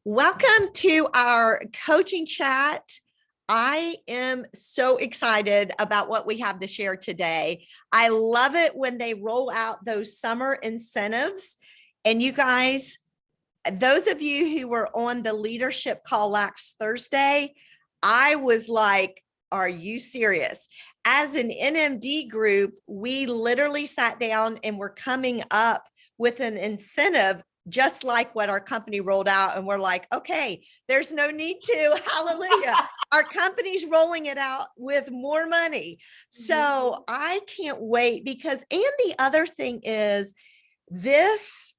Welcome to our coaching chat. I am so excited about what we have to share today. I love it when they roll out those summer incentives. And you guys, those of you who were on the leadership call last Thursday, I was like, are you serious? As an NMD group, we literally sat down and we're coming up with an incentive just like what our company rolled out. And we're like, okay, there's no need to, hallelujah. Our company's rolling it out with more money. So I can't wait because, and the other thing is this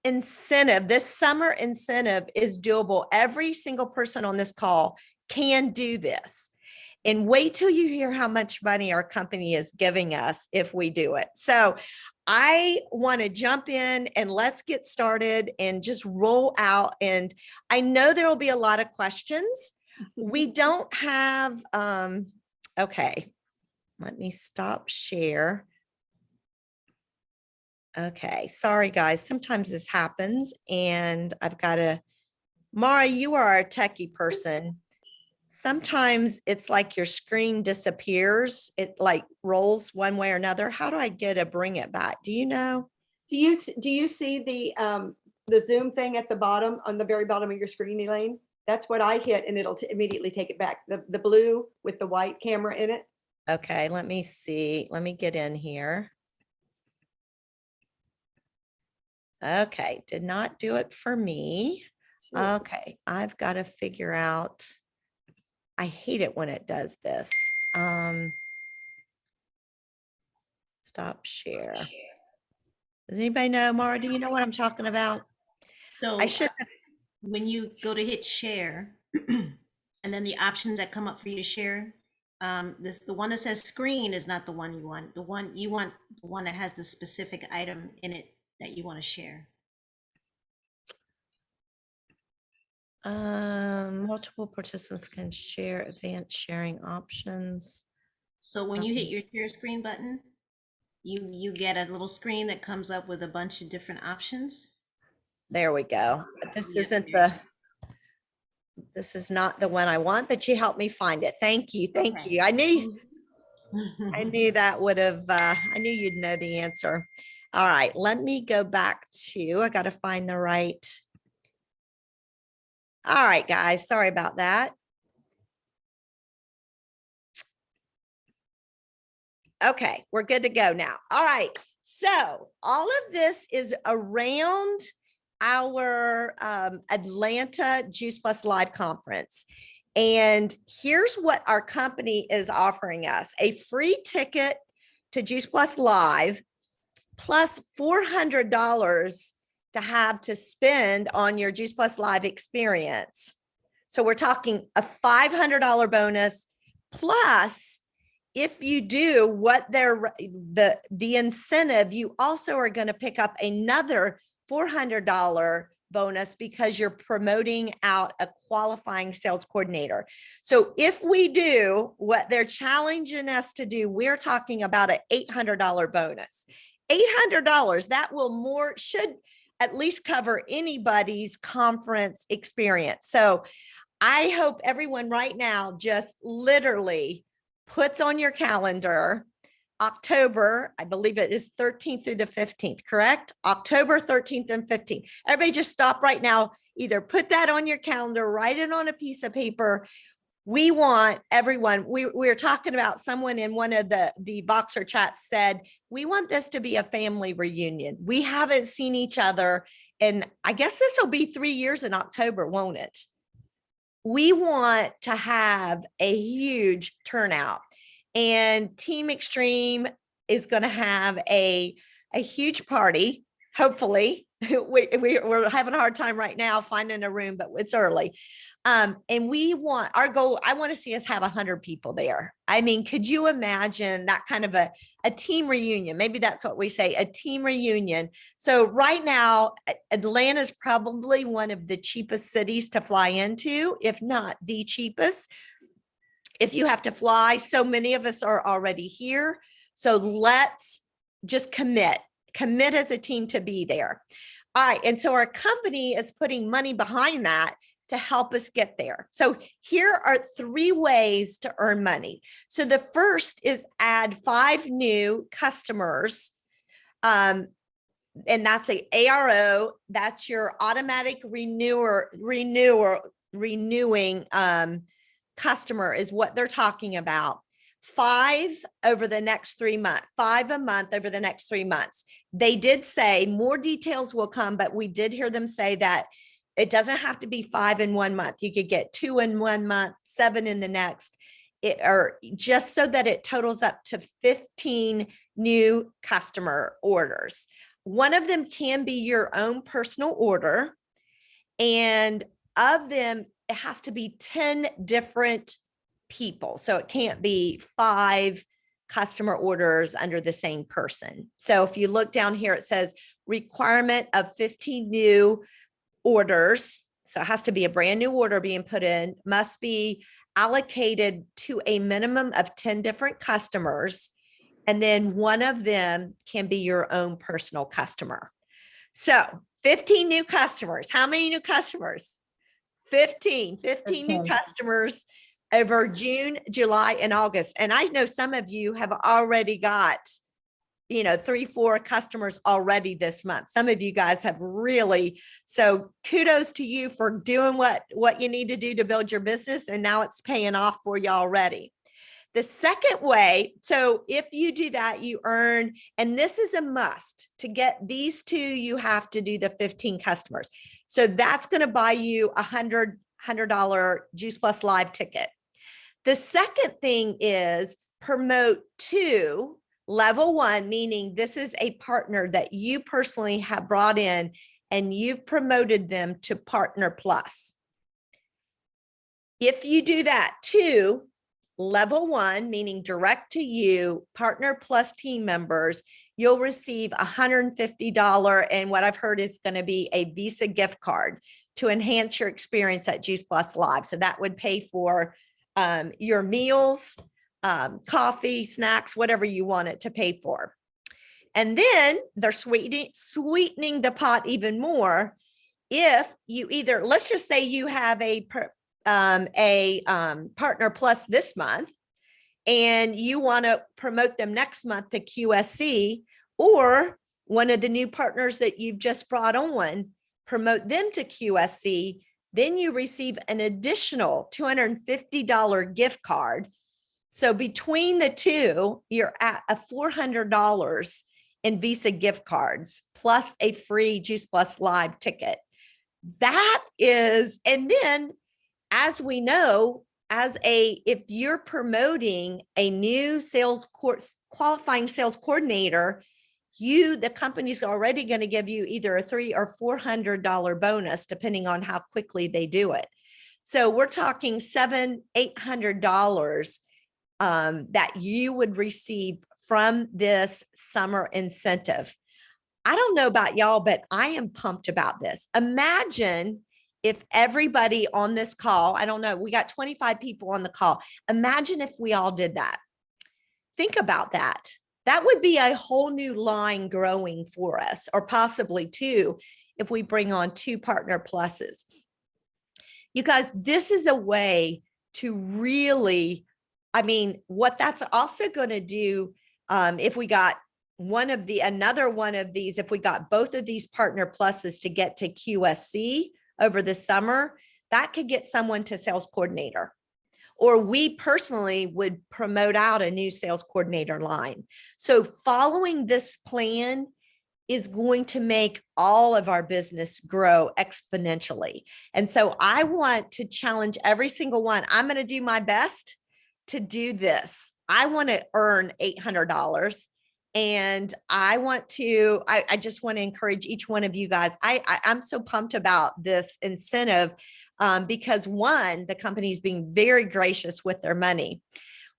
incentive, this summer incentive is doable. Every single person on this call can do this. And wait till you hear how much money our company is giving us if we do it. So I want to jump in and let's get started and just roll out. And I know there will be a lot of questions. We don't have, okay, let me stop share. Okay, sorry guys, sometimes this happens and I've got to, Mara, you are a techie person. Sometimes it's like your screen disappears. It like rolls one way or another. How do I get to bring it back? Do you know? Do you see the Zoom thing at the bottom, on the very bottom of your screen, Elaine? That's what I hit and it'll immediately take it back. The blue with the white camera in it. Okay, let me see. Let me get in here. Okay, did not do it for me. Okay, I've got to figure out. I hate it when it does this. Stop share. Does anybody know, Mara? Do you know what I'm talking about? So I should. when you go to hit share, and then the options that come up for you to share, the one that says screen is not the one you want. The one you want, the one that has the specific item in it that you want to share. Multiple participants can share advanced sharing options. So when you hit your share screen button, you get a little screen that comes up with a bunch of different options. There we go. This is not the one I want, but you helped me find it. Thank you. Thank you. I knew that would have, I knew you'd know the answer. All right, let me go back to, I got to find the right. All right, guys, sorry about that. Okay, we're good to go now. All right, so all of this is around our Atlanta Juice Plus Live conference. And here's what our company is offering us: a free ticket to Juice Plus Live, plus $400 to have to spend on your Juice Plus Live experience. So we're talking a $500 bonus, plus if you do what the incentive, you also are going to pick up another $400 bonus because you're promoting out a qualifying sales coordinator. So if we do what they're challenging us to do, we're talking about an $800 bonus. $800, that will should at least cover anybody's conference experience. So I hope everyone right now just literally puts on your calendar October, I believe it is 13th through the 15th, correct? October 13th and 15th. Everybody just stop right now. Either put that on your calendar, write it on a piece of paper. We want everyone, we're talking about, someone in one of the Boxer chats said, we want this to be a family reunion. We haven't seen each other, and I guess this will be 3 years in October, won't it? We want to have a huge turnout, and Team Extreme is going to have a huge party. Hopefully, we're having a hard time right now finding a room, but it's early. And we want, our goal, I want to see us have 100 people there. I mean, could you imagine that kind of a team reunion? Maybe that's what we say, a team reunion. So right now, Atlanta is probably one of the cheapest cities to fly into, if not the cheapest. If you have to fly, so many of us are already here. So let's just commit. commit as a team to be there. All right. And so our company is putting money behind that to help us get there. So here are 3 ways to earn money. So the first is add 5 new customers. And that's a ARO. That's your automatic renewing customer is what they're talking about. 5 over the next 3 months, 5 a month over the next 3 months. They did say more details will come, but we did hear them say that it doesn't have to be 5 in 1 month. You could get 2 in 1 month, 7 in the next, or just so that it totals up to 15 new customer orders. One of them can be your own personal order, and of them, it has to be 10 different people. So it can't be 5 customer orders under the same person. So if you look down here, it says requirement of 15 new orders. So it has to be a brand new order being put in, must be allocated to a minimum of 10 different customers. And then one of them can be your own personal customer. So 15 new customers. How many new customers? 15 new customers over June, July, and August. And I know some of you have already got, 3, 4 customers already this month. Some of you guys have really, so kudos to you for doing what you need to do to build your business. And now it's paying off for you already. The second way, so if you do that, you earn, and this is a must to get these 2, you have to do the 15 customers. So that's going to buy you $100 Juice Plus Live ticket. The second thing is promote 2, level 1, meaning this is a partner that you personally have brought in and you've promoted them to Partner Plus. If you do that 2, level 1, meaning direct to you, Partner Plus team members, you'll receive $150. And what I've heard is going to be a Visa gift card to enhance your experience at Juice Plus Live. So that would pay for your meals, coffee, snacks, whatever you want it to pay for. And then they're sweetening the pot even more. If you either, let's just say you have a Partner Plus this month and you want to promote them next month to QSC, or one of the new partners that you've just brought on, promote them to QSC, then you receive an additional $250 gift card. So between the 2, you're at a $400 in Visa gift cards plus a free Juice Plus Live ticket. That is, and then as we know, if you're promoting a new qualifying sales coordinator, the company's already going to give you either a $300 or $400 bonus, depending on how quickly they do it. So we're talking $700, $800 that you would receive from this summer incentive. I don't know about y'all, but I am pumped about this. Imagine if everybody on this call, I don't know, we got 25 people on the call. Imagine if we all did that. Think about that. That would be a whole new line growing for us, or possibly 2 if we bring on 2 Partner Pluses. You guys, this is a way to really, what that's also going to do, if we got another one of these, if we got both of these Partner Pluses to get to QSC over the summer, that could get someone to sales coordinator. Or we personally would promote out a new sales coordinator line. So following this plan is going to make all of our business grow exponentially. And so I want to challenge every single one. I'm going to do my best to do this. I want to earn $800. And I just want to encourage each one of you guys. I'm so pumped about this incentive because one, the company is being very gracious with their money.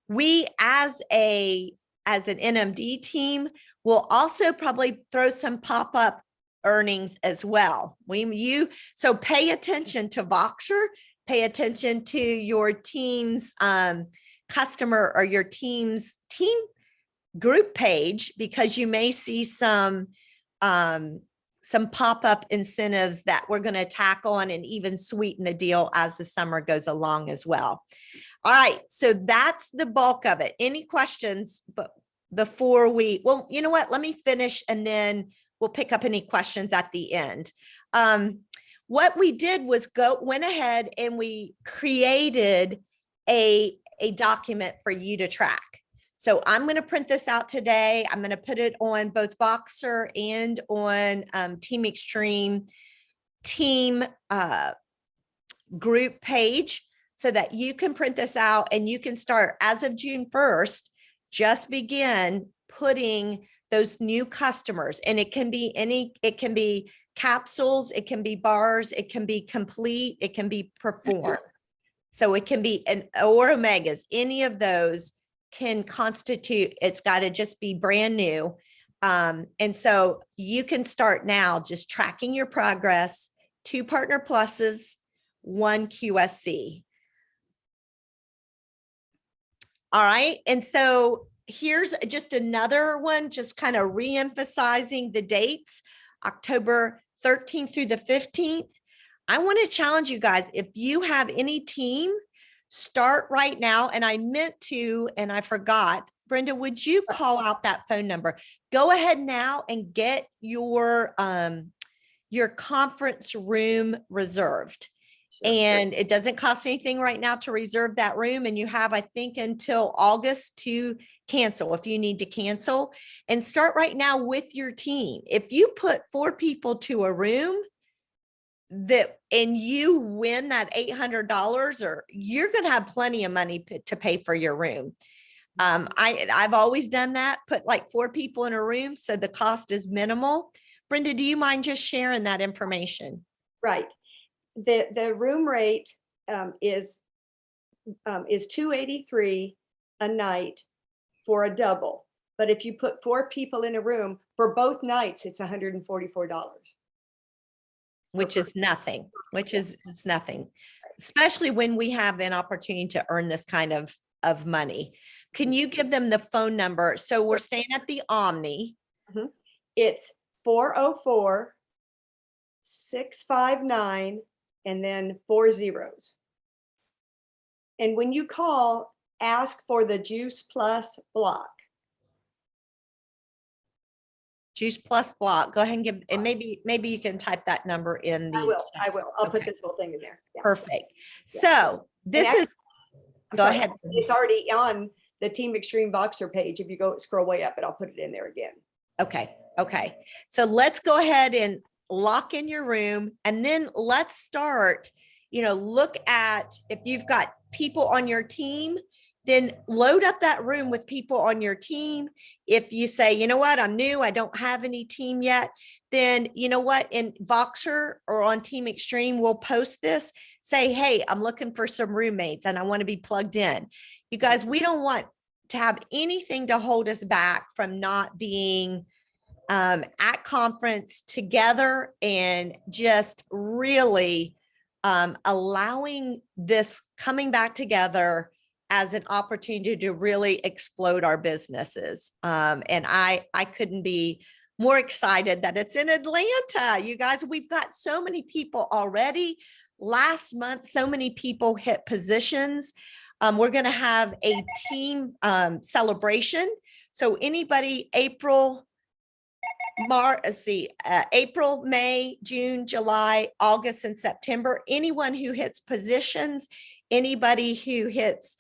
We as an NMD team will also probably throw some pop-up earnings as well. So pay attention to Voxer, pay attention to your team's customer or your team's team group page, because you may see some pop-up incentives that we're going to tack on and even sweeten the deal as the summer goes along as well. All right, so that's the bulk of it. Any questions? But before well, you know what? Let me finish and then we'll pick up any questions at the end. What we did was went ahead and we created a document for you to track. So I'm going to print this out today. I'm going to put it on both Voxer and on Team Extreme team group page, so that you can print this out and you can start as of June 1st, just begin putting those new customers. And it can be it can be capsules, it can be bars, it can be complete, it can be perform. So it can be or omegas, any of those can constitute, it's got to just be brand new. And so you can start now just tracking your progress, 2 partner pluses, 1 QSC. All right. And so here's just another one, just kind of re-emphasizing the dates, October 13th through the 15th. I want to challenge you guys, if you have any team, start right now. And I meant to, and I forgot. Brenda, would you call out that phone number? Go ahead now and get your conference room reserved. And it doesn't cost anything right now to reserve that room. And you have, I think, until August to cancel if you need to cancel, and start right now with your team. If you put 4 people to a room and you win that $800, or you're going to have plenty of money to pay for your room. I've always done that, put like 4 people in a room, so the cost is minimal. Brenda, do you mind just sharing that information? Right. The room rate is $283 a night for a double. But if you put 4 people in a room for both nights, it's $144. Which is nothing, it's nothing, especially when we have an opportunity to earn this kind of money. Can you give them the phone number? So we're staying at the Omni. It's 404-659 and then 4 zeros. And when you call, ask for the Juice Plus block. Juice Plus block. Go ahead and give, and maybe you can type that number in the. I will. I'll Okay. put this whole thing in there. Yeah. Perfect. Yeah. So this is, go ahead. It's already on the Team Extreme Voxer page. If you go scroll way up, but I'll put it in there again. Okay. Okay. So let's go ahead and lock in your room, and then let's start, look at, if you've got people on your team, then load up that room with people on your team. If you say, you know what, I'm new, I don't have any team yet, then you know what, in Voxer or on Team Extreme, we'll post this, say, hey, I'm looking for some roommates and I want to be plugged in. You guys, we don't want to have anything to hold us back from not being at conference together, and just really allowing this coming back together as an opportunity to really explode our businesses. And I couldn't be more excited that it's in Atlanta. You guys, we've got so many people already. Last month, so many people hit positions. We're going to have a team celebration. So anybody, April, May, June, July, August, and September, anyone who hits positions, anybody who hits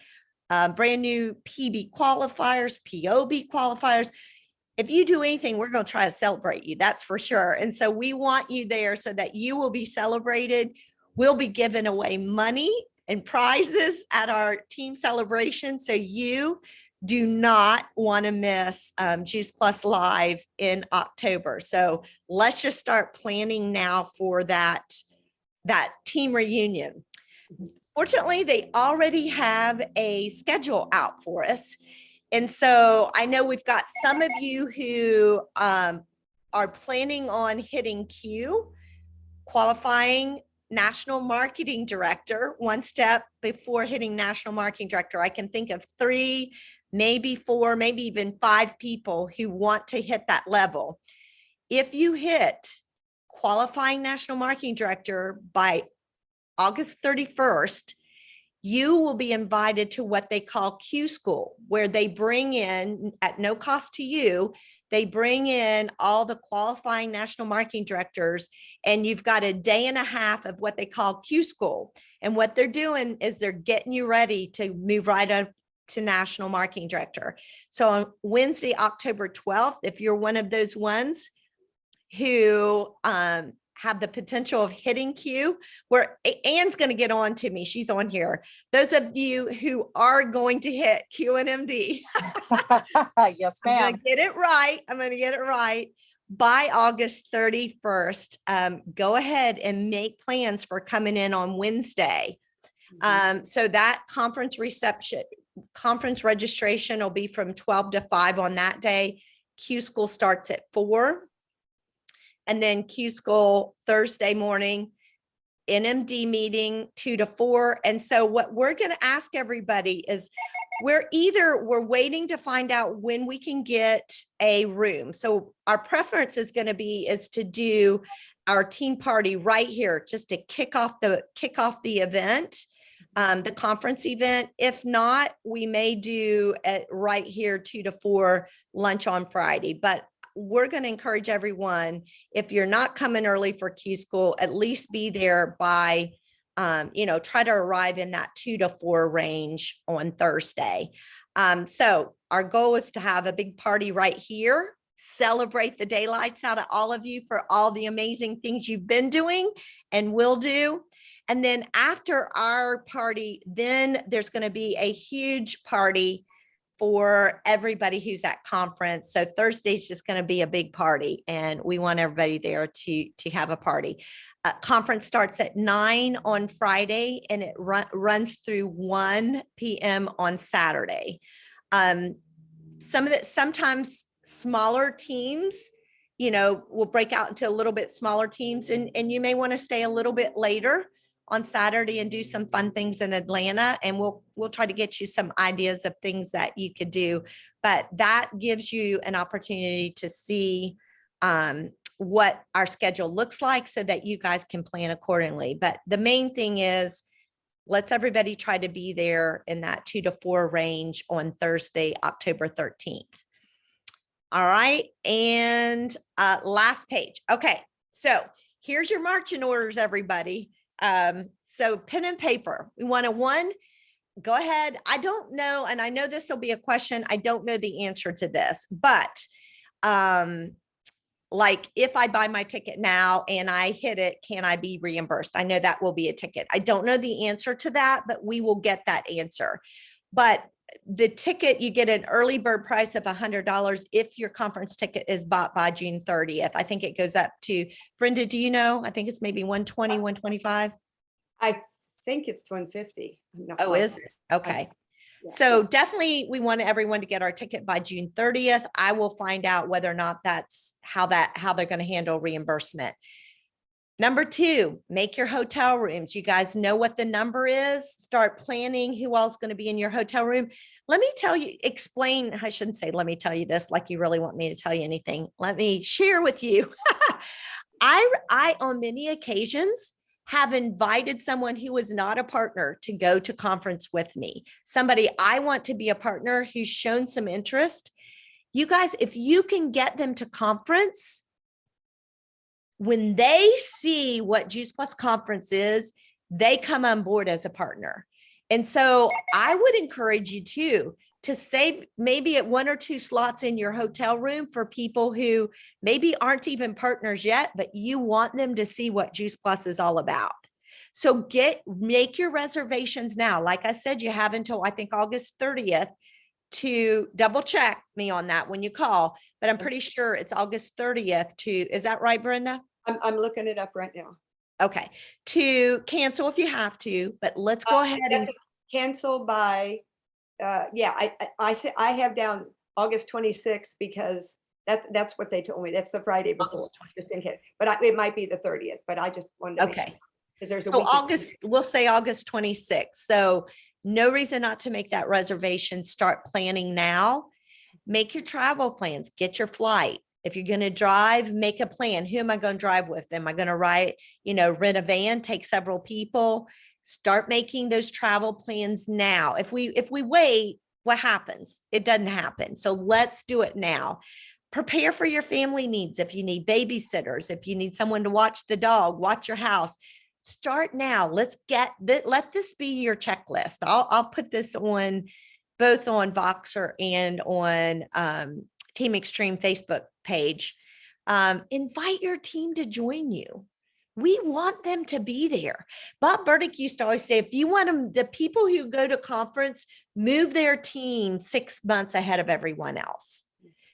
brand new PB qualifiers, POB qualifiers, if you do anything, we're going to try to celebrate you. That's for sure. And so we want you there so that you will be celebrated. We'll be giving away money and prizes at our team celebration. So you do not want to miss Juice Plus Live in October. So let's just start planning now for that team reunion. Fortunately, they already have a schedule out for us. And so I know we've got some of you who are planning on hitting Q, qualifying National Marketing Director, one step before hitting National Marketing Director. I can think of 3 maybe 4, maybe even 5 people who want to hit that level. If you hit qualifying national marketing director by August 31st, you will be invited to what they call Q School, where they bring in, at no cost to you, they bring in all the qualifying national marketing directors, and you've got a day and a half of what they call Q School. And what they're doing is they're getting you ready to move right up to national marketing director. So on Wednesday, October 12th, if you're one of those ones who have the potential of hitting Q, where Anne's going to get on to me. She's on here. Those of you who are going to hit Q and MD, Yes, I'm going ma'am. to get it right. I'm going to get it right by August 31st. Go ahead and make plans for coming in on Wednesday. So that conference registration will be from 12 to 5 on that day. Q School starts at 4. And then Q School Thursday morning, NMD meeting 2 to 4. And so what we're going to ask everybody is we're waiting to find out when we can get a room. So our preference is going to be to do our team party right here, just to kick off the event, the conference event. If not, we may do it right here 2 to 4 lunch on Friday. But we're going to encourage everyone, if you're not coming early for Q School, at least be there by, try to arrive in that 2 to 4 range on Thursday. So our goal is to have a big party right here, celebrate the daylights out of all of you for all the amazing things you've been doing and will do. And then after our party, then there's going to be a huge party for everybody who's at conference. So Thursday's just going to be a big party, and we want everybody there to have a party. Conference starts at 9 on Friday, and it runs through 1 p.m. on Saturday. Sometimes smaller teams, will break out into a little bit smaller teams, and you may want to stay a little bit later on Saturday and do some fun things in Atlanta. And we'll try to get you some ideas of things that you could do, but that gives you an opportunity to see what our schedule looks like so that you guys can plan accordingly. But the main thing is, let's everybody try to be there in that 2 to 4 range on Thursday, October 13th. All right. And last page. Okay. So here's your marching orders, everybody. So pen and paper, we want to go ahead. I don't know. And I know this will be a question. I don't know the answer to this, but like if I buy my ticket now and I hit it, can I be reimbursed? I know that will be a ticket. I don't know the answer to that, but we will get that answer. But the ticket, you get an early bird price of $100 if your conference ticket is bought by June 30th. I think it goes up to, Brenda, do you know? I think it's maybe 120, 125. I think it's 150. Oh, is it? Okay. Yeah. So definitely we want everyone to get our ticket by June 30th. I will find out whether or not that's how they're going to handle reimbursement. Number 2, make your hotel rooms. You guys know what the number is. Start planning who else is going to be in your hotel room. Let me explain. I shouldn't say, let me tell you this like you really want me to tell you anything. Let me share with you. I on many occasions have invited someone who is not a partner to go to conference with me. Somebody I want to be a partner who's shown some interest. You guys, if you can get them to conference, when they see what Juice Plus Conference is, they come on board as a partner. And so I would encourage you to save maybe at 1 or 2 slots in your hotel room for people who maybe aren't even partners yet, but you want them to see what Juice Plus is all about. So make your reservations now. Like I said, you have until I think August 30th to double check me on that when you call, but I'm pretty sure it's August 30th is that right, Brenda? I'm looking it up right now. Okay. To cancel if you have to, but let's go ahead and cancel by, I have down August 26th because that's what they told me. That's the Friday before, just in case. But it might be the 30th, but I just wanted to make sure. Okay. Because there's a So week. we'll say August 26th. So No reason not to make that reservation. Start planning now. Make your travel plans, get your flight. If you're going to drive, make a plan. Who am I going to drive with? Am I going to rent a van, take several people? Start making those travel plans now. If we wait, what happens? It doesn't happen. So let's do it now. Prepare for your family needs. If you need babysitters, if you need someone to watch the dog, watch your house, start now. Let this be your checklist. I'll put this on both on Voxer and on Team Extreme Facebook page. Invite your team to join you. We want them to be there. Bob Burdick used to always say, if you want them, the people who go to conference, move their team 6 months ahead of everyone else,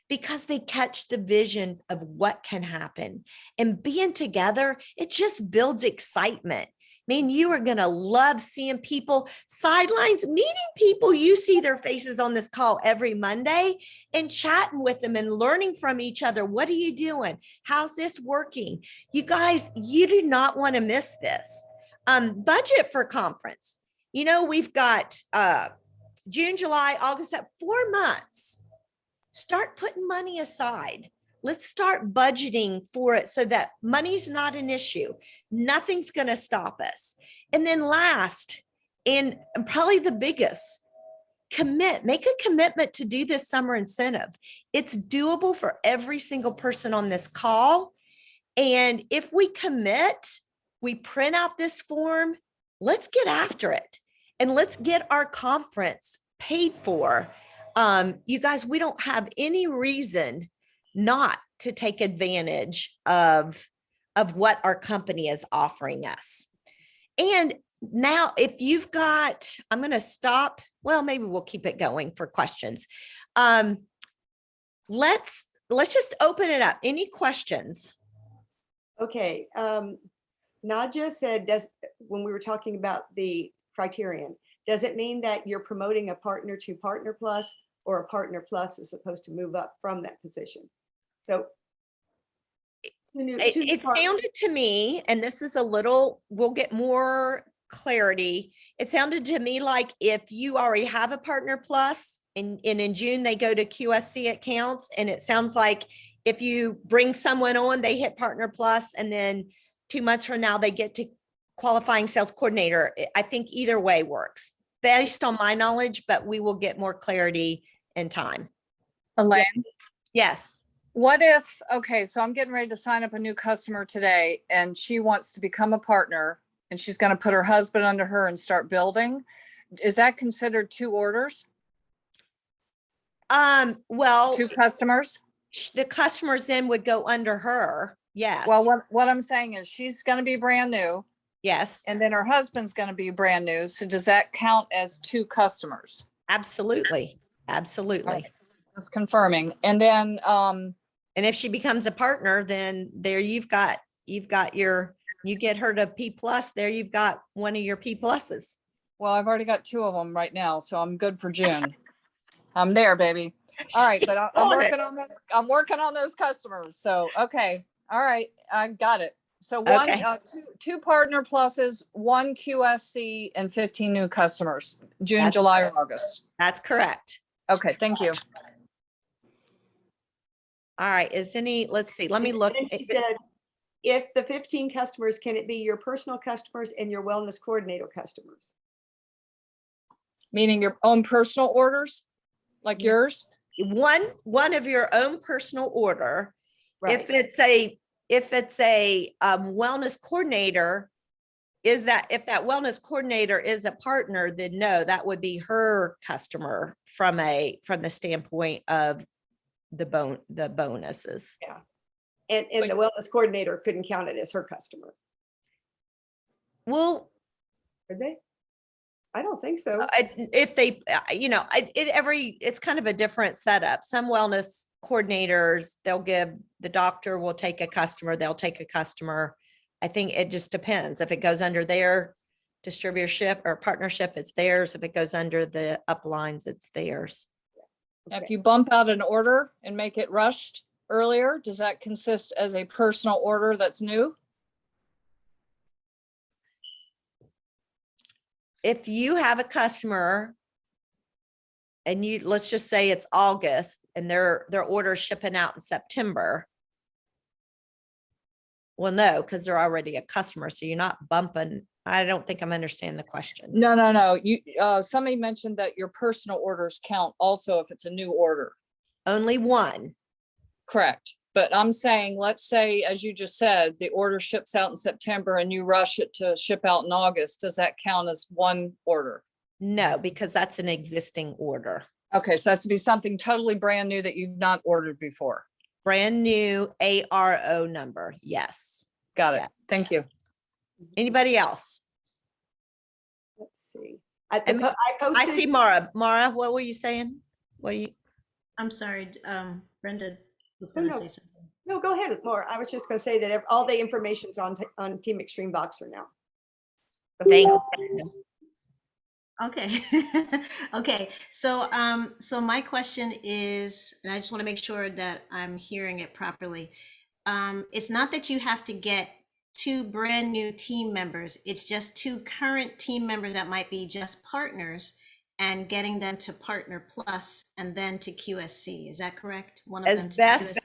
because they catch the vision of what can happen. And being together, it just builds excitement. Man, you are going to love seeing people sidelines, meeting people. You see their faces on this call every Monday and chatting with them and learning from each other. What are you doing? How's this working? You guys, you do not want to miss this. Budget for conference. We've got June, July, August, 4 months. Start putting money aside. Let's start budgeting for it so that money's not an issue. Nothing's going to stop us. And then last, and probably the biggest, make a commitment to do this summer incentive. It's doable for every single person on this call. And if we commit, we print out this form, let's get after it and let's get our conference paid for. You guys, we don't have any reason not to take advantage of what our company is offering us. And now if you've got, I'm going to stop. Well, maybe we'll keep it going for questions. Let's just open it up. Any questions? Okay. Nadja said, when we were talking about the criterion, does it mean that you're promoting a partner to Partner Plus, or a Partner Plus is supposed to move up from that position? So it sounded to me, and this is we'll get more clarity. It sounded to me like if you already have a Partner Plus and in June they go to QSC accounts, and it sounds like if you bring someone on, they hit Partner Plus, and then 2 months from now they get to qualifying sales coordinator. I think either way works based on my knowledge, but we will get more clarity in time. Elaine, Yes. what if, okay, so I'm getting ready to sign up a new customer today and she wants to become a partner and she's going to put her husband under her and start building. Is that considered 2 orders? Well, 2 customers? the customers then would go under her. Yes. Well, what I'm saying is she's going to be brand new yes. and then her husband's going to be brand new. So does that count as 2 customers? Absolutely. Absolutely. Okay. Just confirming. And then, and if she becomes a partner, then there you get her to P plus, there you've got one of your P pluses. well, I've already got 2 of them right now, so I'm good for June. I'm there, baby. All right, but I'm working on this. I'm working on those customers. So, okay. All right. I got it. So Okay. two Partner Pluses, 1 QSC, and 15 new customers, June, That's July, correct. or August. That's correct. Okay. Thank you. All right. Let's see, let me look. And she said, if the 15 customers, can it be your personal customers and your wellness coordinator customers? Meaning your own personal orders, like yours? One of your own personal order. Right. If it's a wellness coordinator, if that wellness coordinator is a partner, then no, that would be her customer from the standpoint of the bonuses. Yeah. And the wellness coordinator couldn't count it as her customer, Well, could they? I don't think so. if they, it's kind of a different setup. Some wellness coordinators, the doctor will take a customer, they'll take a customer. I think it just depends. If it goes under their distributorship or partnership, it's theirs. If it goes under the uplines, it's theirs. If you bump out an order and make it rushed earlier, does that consist as a personal order that's new? if you have a customer and let's just say it's August and their order is shipping out in September. Well, no, because they're already a customer. So you're not bumping. I don't think I'm understanding the question. No. You, somebody mentioned that your personal orders count also if it's a new order. Only one. Correct. But I'm saying, let's say, as you just said, the order ships out in September and you rush it to ship out in August. Does that count as one order? No, because that's an existing order. Okay, so it has to be something totally brand new that you've not ordered before. Brand new ARO number. Yes. Got it. Yeah. Thank you. Anybody else? Let's see. I And I posted. see Mara. Mara, what were you saying? What are you? I'm sorry, Brenda was No, gonna no. say something. No, go ahead, Laura. I was just going to say that all the information's on Team Extreme Boxer now. Thank you. Okay. Okay. So my question is, and I just want to make sure that I'm hearing it properly. It's not that you have to get 2 brand new team members. It's just 2 current team members that might be just partners and getting them to Partner Plus and then to QSC. Is that correct? One of them to QSC.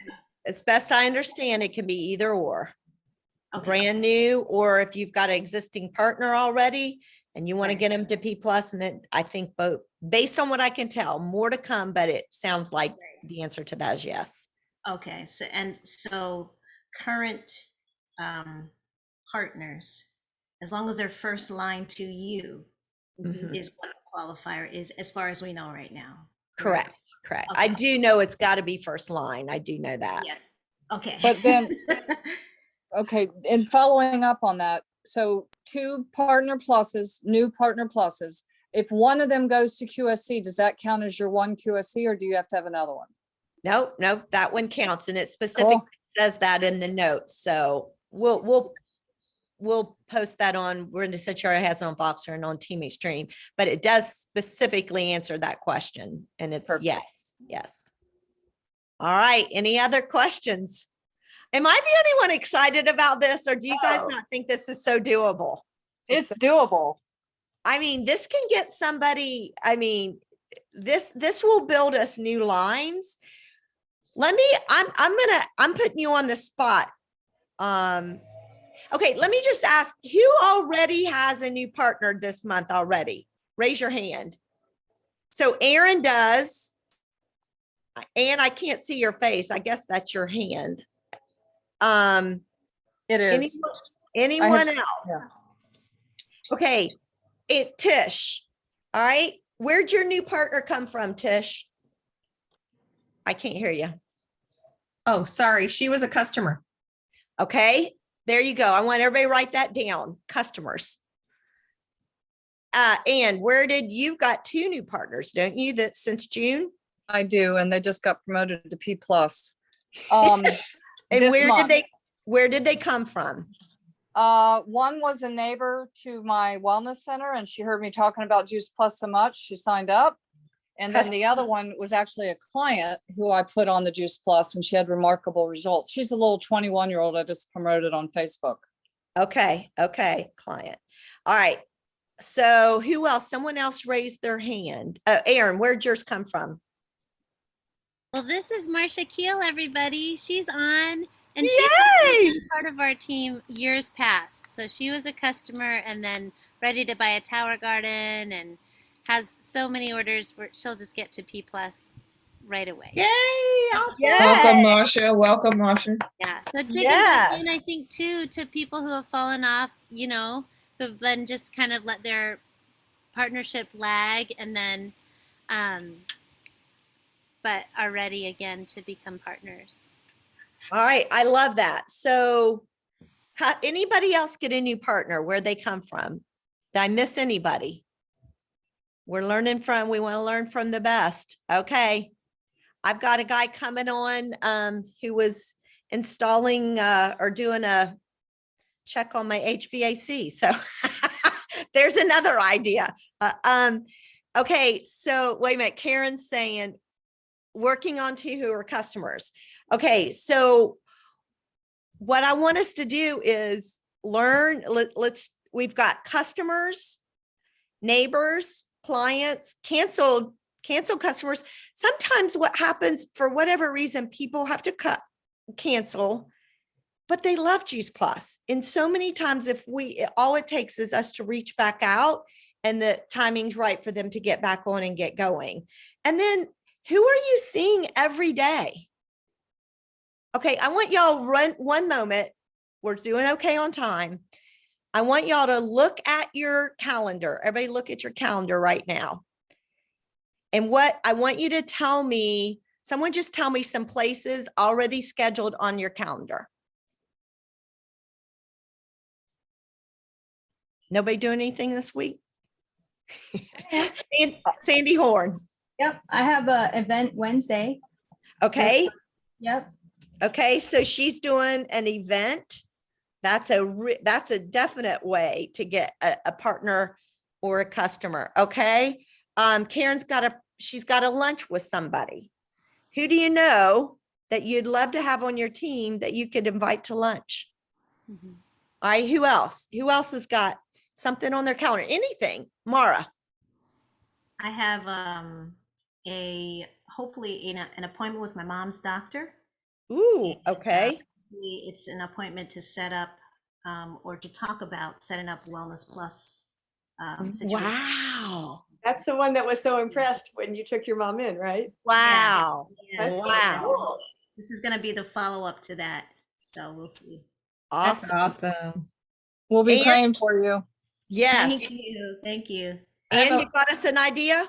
As best I understand, it can be either or. Okay. Brand new, or if you've got an existing partner already and you want to Right. get them to P plus, and then I think both, based on what I can tell, more to come, but it sounds like the answer to that is yes. Okay. So current partners, as long as they're first line to you, Mhm. is what the qualifier is, as far as we know right now. Correct. I Okay. do know it's got to be first line. I do know that. Yes. Okay. But then, okay, and following up on that, so 2 partner pluses, new partner pluses. If one of them goes to QSC, does that count as your one QSC or do you have to have another one? No, that one counts, and it specifically says that in the notes. So we'll post that on. Brenda said she already has it on Boxer and on Team Extreme, but it does specifically answer that question, and it's Perfect. yes. All right. Any other questions? Am I the only one excited about this, or do you guys No. not think this is so doable? It's doable. I mean, this can get somebody, I mean, this will build us new lines. I'm putting you on the spot. Okay, let me just ask, who already has a new partner this month already? Raise your hand. So Aaron does. And I can't see your face. I guess that's your hand. It is. Anyone else? yeah. Okay, Tish. All right. Where'd your new partner come from, Tish? I can't hear you. Oh, sorry. She was a customer. Okay, there you go. I want everybody to write that down. Customers. And where you've got 2 new partners, don't you, that since June? I do, and they just got promoted to P plus. And This where did they come from? One was a neighbor to my wellness center and she heard me talking about Juice Plus so much, she signed up. And then the other one was actually a client who I put on the Juice Plus and she had remarkable results. She's a little 21-year-old I just promoted on Facebook. Okay, client. All right. So who else? Someone else raised their hand. Aaron, where'd yours come from? Well, this is Marcia Keel, everybody. She's on, and Yay! she's been part of our team years past. So she was a customer and then ready to buy a tower garden and has so many orders where she'll just get to P plus right away. Yay! Awesome. Yay! Welcome, Marsha. Welcome, Marsha. Yeah. So digging Yes. back in, I think too, to people who have fallen off, you know, who've then just kind of let their partnership lag and then but are ready again to become partners. All right. I love that. So anybody else get a new partner? Where'd they come from? Did I miss anybody? We want to learn from the best. Okay. I've got a guy coming on who was installing or doing a check on my HVAC. So there's another idea. Okay. So wait a minute. Karen's saying working on 2 who are customers. Okay. So what I want us to do is learn, we've got customers neighbors, clients, canceled customers. Sometimes what happens, for whatever reason, people have to cancel, but they love Juice Plus. And so many times, if all it takes is us to reach back out and the timing's right for them to get back on and get going. And then who are you seeing every day? Okay, I want y'all run one moment. We're doing okay on time. I want y'all to look at your calendar. Everybody look at your calendar right now. And what I want you to tell me, someone just tell me some places already scheduled on your calendar. Nobody doing anything this week? Sandy Horn. Yep, I have a event Wednesday. Okay. Yep. Okay, so she's doing an event. That's a definite way to get a partner or a customer. Okay. She's got a lunch with somebody. Who do you know that you'd love to have on your team that you could invite to lunch? Mhm. All right, who else? Who else has got something on their calendar? Anything? Mara. I have hopefully an appointment with my mom's doctor. Ooh, okay. It's an appointment to set up or to talk about setting up Wellness Plus situation. Wow. That's the one that was so impressed when you took your mom in, right? Wow. Yes, That's Wow. cool. this is going to be the follow-up to that. So we'll see. That's Awesome. awesome. We'll be And- praying for you. Yes. Thank you. Thank you. I have And a- you got us an idea?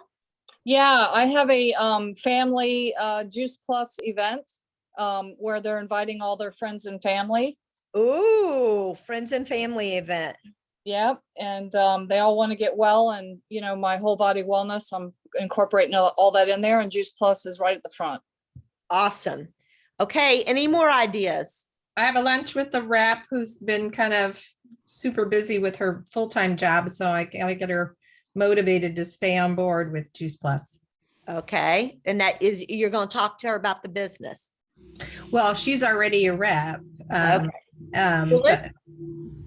Yeah, I have a family Juice Plus event where they're inviting all their friends and family. Ooh, friends and family event. Yep, and they all want to get well, and my whole body wellness. I'm incorporating all that in there, and Juice Plus is right at the front. Awesome. Okay, any more ideas? I have a lunch with the rep who's been kind of super busy with her full-time job, so I gotta get her motivated to stay on board with Juice Plus. Okay, and that is, you're going to talk to her about the business. Well, she's already a rep. Okay. Well,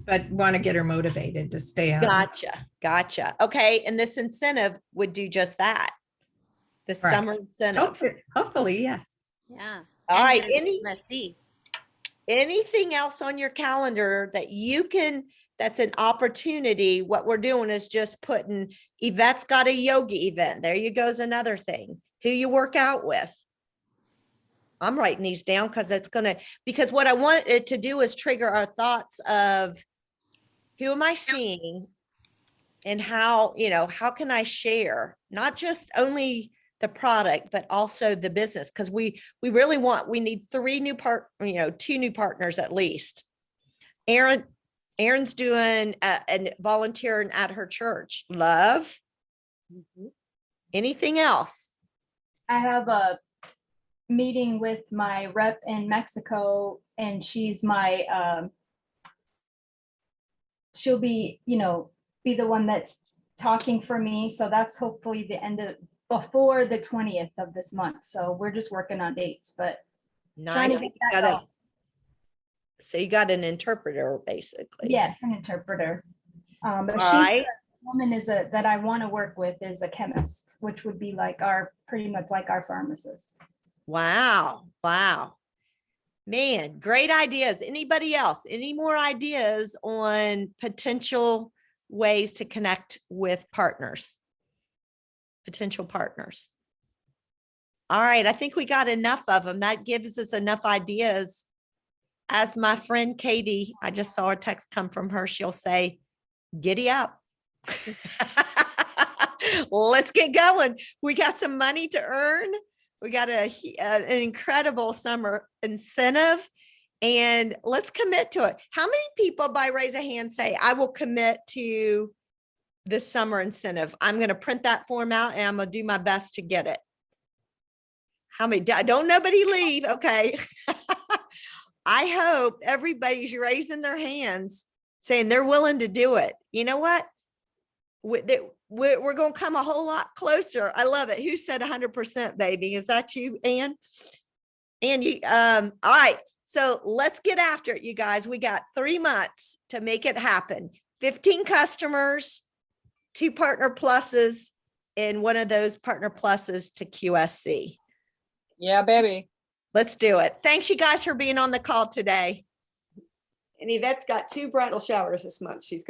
But want to get her motivated to stay on. Gotcha. Okay, and this incentive would do just that. The Right. summer incentive. Hopefully, yes. Yeah. All And right, then let's see. anything else on your calendar that you can, that's an opportunity? What we're doing is just putting, Yvette's got a yoga event. There you goes another thing. Who you work out with. I'm writing these down because what I want it to do is trigger our thoughts of who am I seeing and how can I share, not just only the product, but also the business. Cause we need two new partners at least. Erin's doing and volunteering at her church. Love. Mhm. Anything else? I have a meeting with my rep in Mexico, and she's my she'll be the one that's talking for me. So that's hopefully the end of before the 20th of this month. So we're just working on dates, but trying Nice. to get that going. So you got an interpreter basically. Yes, an interpreter. But All she's right. the woman that I want to work with is a chemist, which would be like pretty much like our pharmacist. Wow. Man, great ideas. Anybody else? Any more ideas on potential ways to connect with potential partners? All right, I think we got enough of them. That gives us enough ideas. As my friend Katie, I just saw a text come from her. She'll say, giddy up. Let's get going. We got some money to earn. We got an incredible summer incentive, and let's commit to it. How many people by raise a hand say, I will commit to this summer incentive? I'm going to print that form out and I'm going to do my best to get it. How many? Don't nobody leave. Okay. I hope everybody's raising their hands saying they're willing to do it. You know what? We're going to come a whole lot closer. I love it. Who said 100%, baby? Is that you, Ann? And you, all right. So let's get after it, you guys. We got 3 months to make it happen. 15 customers, 2 partner pluses and one of those partner pluses to QSC. Yeah, baby. Let's do it. Thanks you guys for being on the call today. And Yvette's got 2 bridal showers this month. She's